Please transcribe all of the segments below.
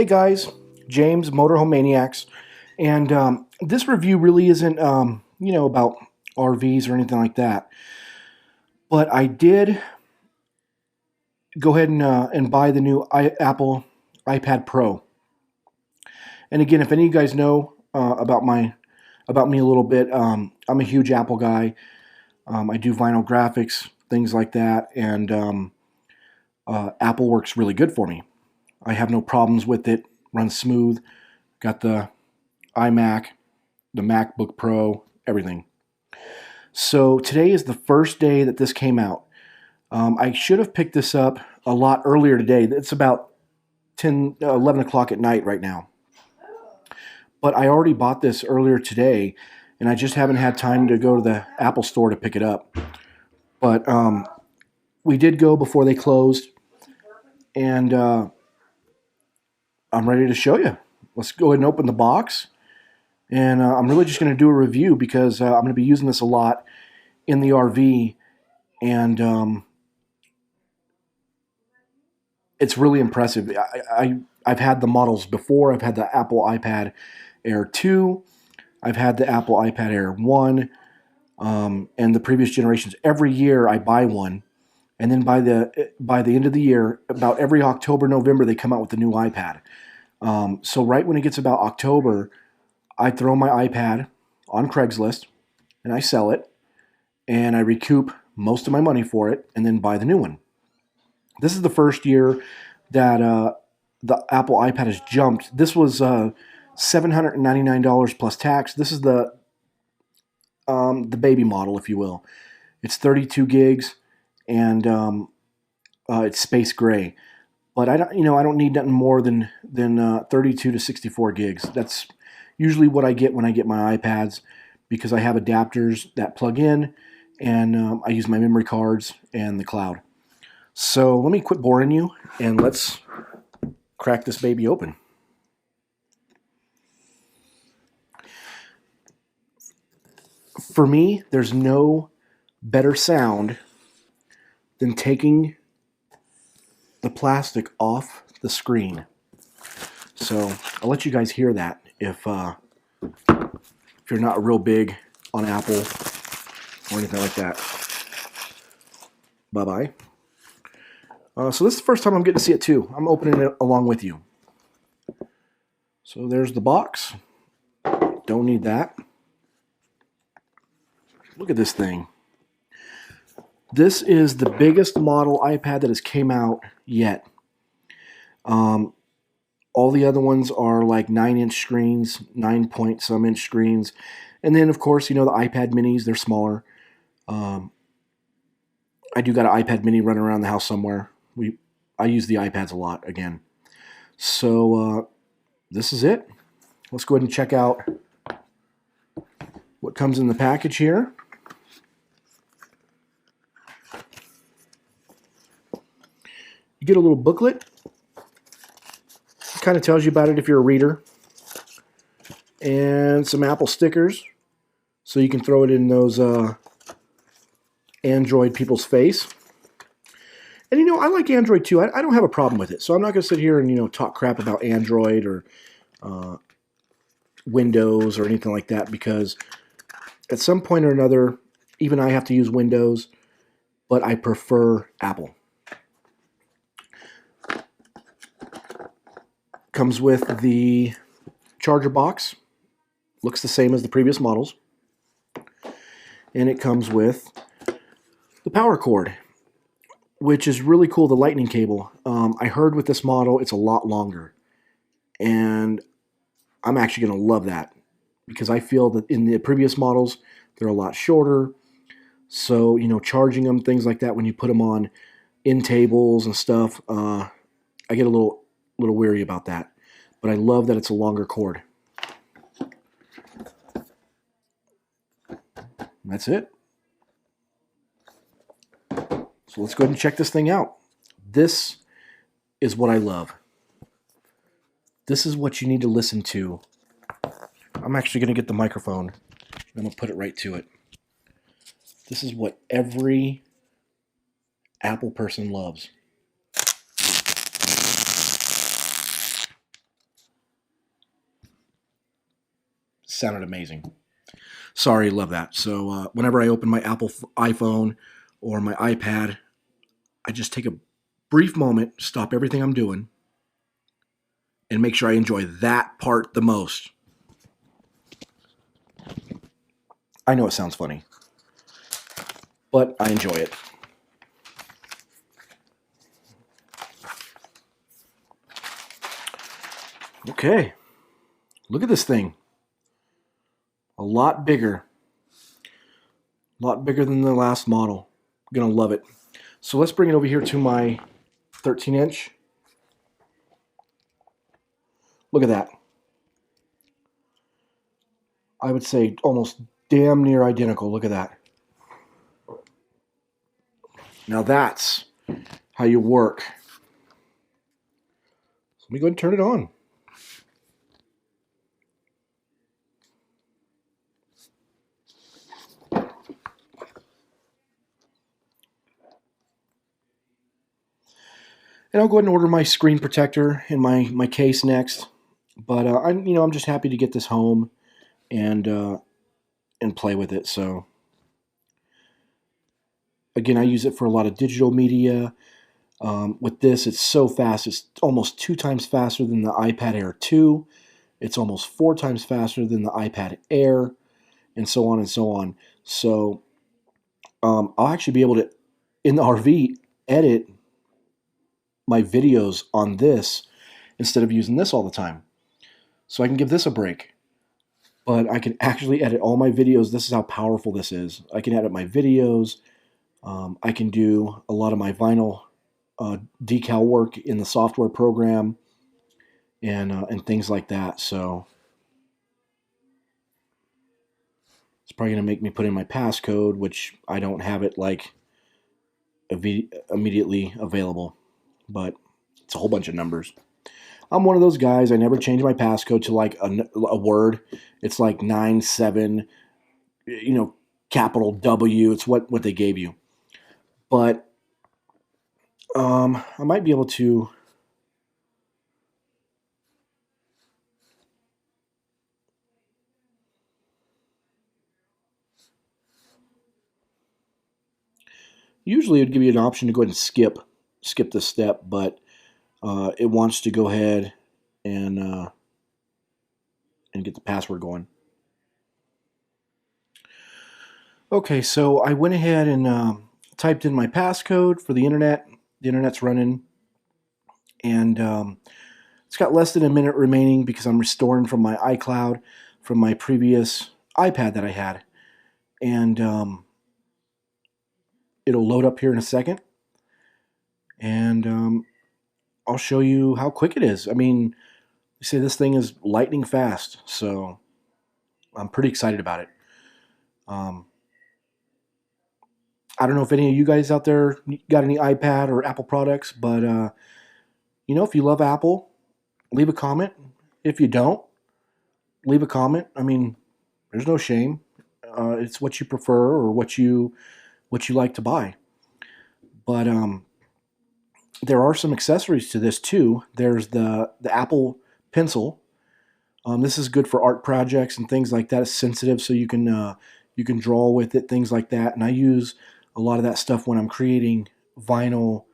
guys, James, MotorHome Maniacs, and this review really isn't, about RVs or anything like that. But I did go ahead and buy the new Apple iPad Pro. And again, if any of you guys know about me a little bit, I'm a huge Apple guy. I do vinyl graphics, things like that, and Apple works really good for me. I have no problems with it. Runs smooth. Got the iMac, the MacBook Pro, everything. So today is the first day that this came out. I should have picked this up a lot earlier today. It's about 11 o'clock at night right now. But I already bought this earlier today, and I just haven't had time to go to the Apple store to pick it up. But we did go before they closed, and I'm ready to show you. Let's go ahead and open the box. And I'm really just going to do a review because I'm going to be using this a lot in the RV, and it's really impressive. I've had the models before. I've had the Apple iPad Air 2. I've had the Apple iPad Air 1, and the previous generations. Every year I buy one, and then by the end of the year, about every October, November, they come out with the new iPad. So right when it gets about October, I throw my iPad on Craigslist, and I sell it, and I recoup most of my money for it, and then buy the new one. This is the first year that the Apple iPad has jumped. This was $799 plus tax. This is the baby model, if you will. It's 32 gigs, and it's space gray. But I don't need nothing more than 32 to 64 gigs. That's usually what I get when I get my iPads, because I have adapters that plug in, and I use my memory cards and the cloud. So let me quit boring you, and let's crack this baby open. For me, there's no better sound than taking the plastic off the screen. So I'll let you guys hear that if you're not real big on Apple or anything like that. Bye-bye. So this is the first time I'm getting to see it too. I'm opening it along with you. So there's the box. Don't need that. Look at this thing. This is the biggest model iPad that has came out yet. All the other ones are like 9-inch screens, 9-point-some-inch screens. And then, of course, the iPad minis, they're smaller. I do got an iPad mini running around the house somewhere. I use the iPads a lot, again. So this is it. Let's go ahead and check out what comes in the package here. You get a little booklet. It kind of tells you about it if you're a reader. And some Apple stickers, so you can throw it in those Android people's face. And I like Android too. I don't have a problem with it. So I'm not going to sit here and talk crap about Android or Windows or anything like that, because at some point or another, even I have to use Windows, but I prefer Apple. Comes with the charger box. Looks the same as the previous models. And it comes with the power cord, which is really cool, the lightning cable. I heard with this model it's a lot longer. And I'm actually going to love that, because I feel that in the previous models, they're a lot shorter. So, charging them, things like that, when you put them on in tables and stuff, I get a little weary about that. But I love that it's a longer cord. That's it. So let's go ahead and check this thing out. This is what I love. This is what you need to listen to. I'm actually going to get the microphone, and I'm going to put it right to it. This is what every Apple person loves. Sounded amazing. Sorry, love that. So whenever I open my Apple iPhone or my iPad, I just take a brief moment, stop everything I'm doing, and make sure I enjoy that part the most. I know it sounds funny, but I enjoy it. Okay, look at this thing. A lot bigger. A lot bigger than the last model. I'm going to love it. So let's bring it over here to my 13-inch. Look at that. I would say almost damn near identical. Look at that. Now that's how you work. So let me go ahead and turn it on. And I'll go ahead and order my screen protector and my case next. But I'm just happy to get this home and play with it. So again, I use it for a lot of digital media. With this, it's so fast. It's almost 2 times faster than the iPad Air 2. It's almost 4 times faster than the iPad Air, and so on and so on. So I'll actually be able to, in the RV, edit my videos on this instead of using this all the time. So I can give this a break. But I can actually edit all my videos. This is how powerful this is. I can edit my videos. I can do a lot of my vinyl decal work in the software program and things like that. So it's probably going to make me put in my passcode, which I don't have it like immediately available. But it's a whole bunch of numbers. I'm one of those guys. I never change my passcode to like a word. It's like 97, capital W. It's what they gave you. But I might be able to. Usually, it would give you an option to go ahead and skip this step, but it wants to go ahead and get the password going. Okay, so I went ahead and typed in my passcode for the internet. The internet's running, and it's got less than a minute remaining because I'm restoring from my iCloud from my previous iPad that I had, and it'll load up here in a second, and I'll show you how quick it is. I mean, they say this thing is lightning fast, so I'm pretty excited about it. Um, I don't know if any of you guys out there got any iPad or Apple products, but if you love Apple, leave a comment. If you don't, leave a comment. I mean, there's no shame. It's what you prefer or what you like to buy. But there are some accessories to this too. There's the Apple Pencil. This is good for art projects and things like that. It's sensitive, so you can draw with it, things like that. And I use a lot of that stuff when I'm creating vinyl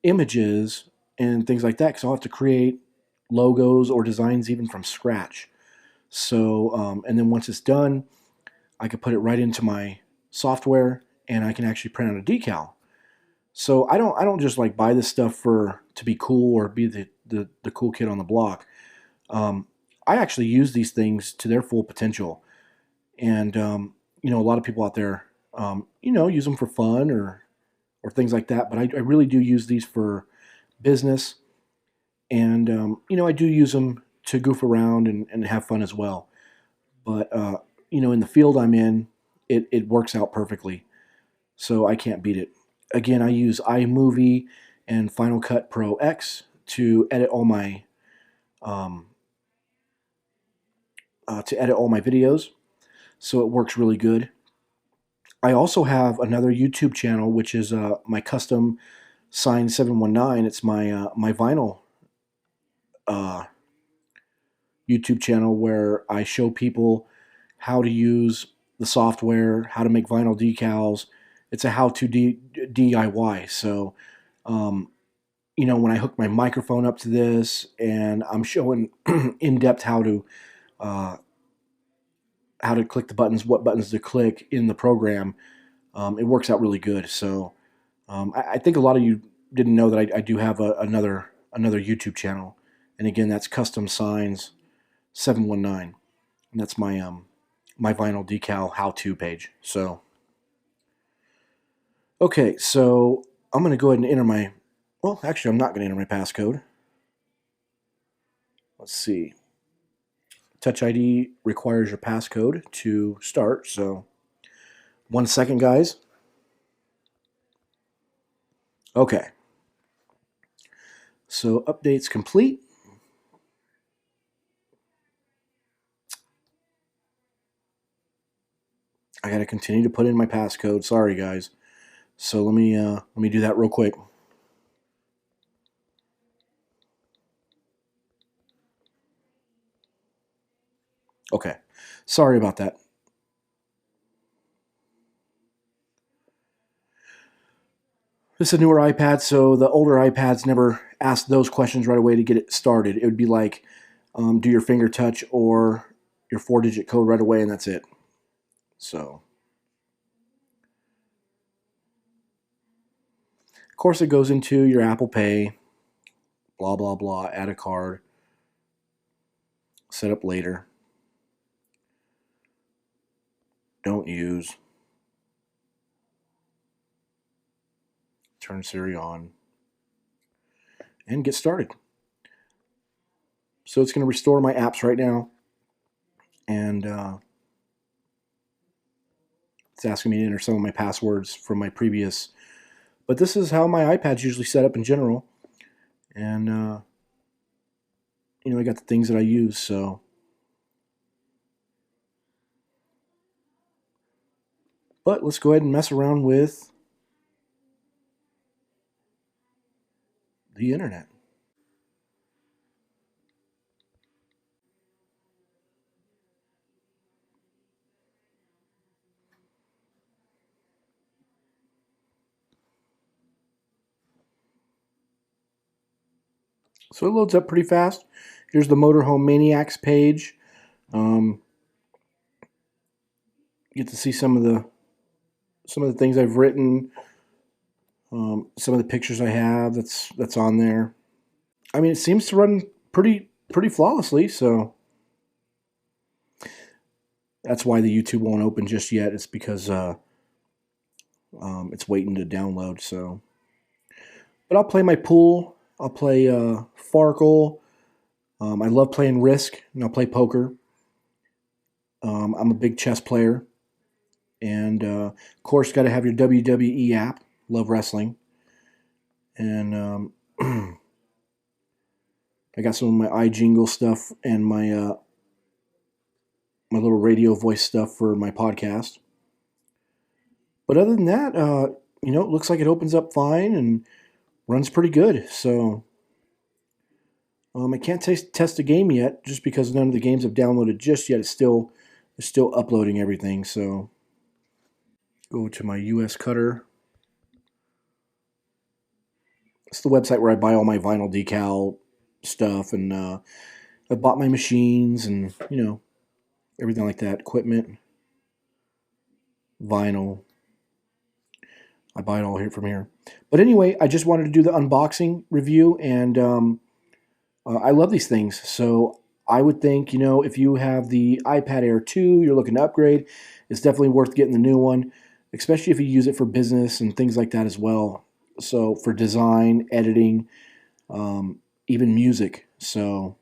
images and things like that, because I'll have to create logos or designs even from scratch. So, and then once it's done, I can put it right into my software, and I can actually print out a decal. So I don't just like buy this stuff to be cool or be the cool kid on the block. I actually use these things to their full potential, and a lot of people out there, use them for fun or things like that. But I really do use these for business, and I do use them to goof around and have fun as well. But in the field I'm in, it works out perfectly, so I can't beat it. Again, I use iMovie and Final Cut Pro X to edit all my videos, so it works really good. I also have another YouTube channel, which is my custom sign 719. It's my vinyl YouTube channel where I show people how to use the software, how to make vinyl decals. It's a how-to DIY. So, when I hook my microphone up to this, and I'm showing in depth uh, how to click the buttons, what buttons to click in the program, it works out really good. So, I think a lot of you didn't know that I do have another YouTube channel, and again, that's Custom Signs 719, and that's my vinyl decal how-to page. So, okay, so I'm going to go ahead and enter my. Well, actually, I'm not going to enter my passcode. Let's see. Touch ID requires your passcode to start. So, 1 second, guys. Okay. So, update's complete. I got to continue to put in my passcode. Sorry, guys. So let me do that real quick. Okay. Sorry about that. This is a newer iPad, so the older iPads never asked those questions right away to get it started. It would be like, do your finger touch or your 4-digit code right away, and that's it. So, of course, it goes into your Apple Pay, blah, blah, blah, add a card, set up later, don't use, turn Siri on, and get started. So it's going to restore my apps right now, and it's asking me to enter some of my passwords from my previous. But this is how my iPad's usually set up in general, and I got the things that I use. So, but let's go ahead and mess around with the internet. So it loads up pretty fast. Here's the MotorHome Maniacs page. You get to see some of the things I've written, some of the pictures I have that's on there. I mean, it seems to run pretty flawlessly. So that's why the YouTube won't open just yet. It's because it's waiting to download. So, but I'll play my pool. I'll play Farkle. I love playing Risk, and I'll play poker. I'm a big chess player. And, of course, got to have your WWE app. Love wrestling. And I got some of my iJingle stuff and my little radio voice stuff for my podcast. But other than that, it looks like it opens up fine and runs pretty good. So I can't test the game yet, just because none of the games have downloaded just yet. It's still uploading everything. So go to my US Cutter. It's the website where I buy all my vinyl decal stuff, and I bought my machines and everything like that, equipment, vinyl. I buy it all here from here. But anyway, I just wanted to do the unboxing review, and I love these things. So I would think, if you have the iPad Air 2, you're looking to upgrade, it's definitely worth getting the new one, especially if you use it for business and things like that as well. So for design, editing, even music. So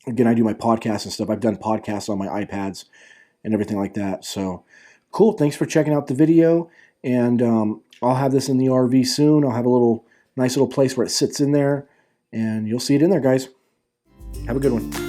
again, I do my podcasts and stuff. I've done podcasts on my iPads and everything like that. So cool. Thanks for checking out the video. And I'll have this in the RV soon. I'll have a nice little place where it sits in there. And you'll see it in there, guys. Have a good one.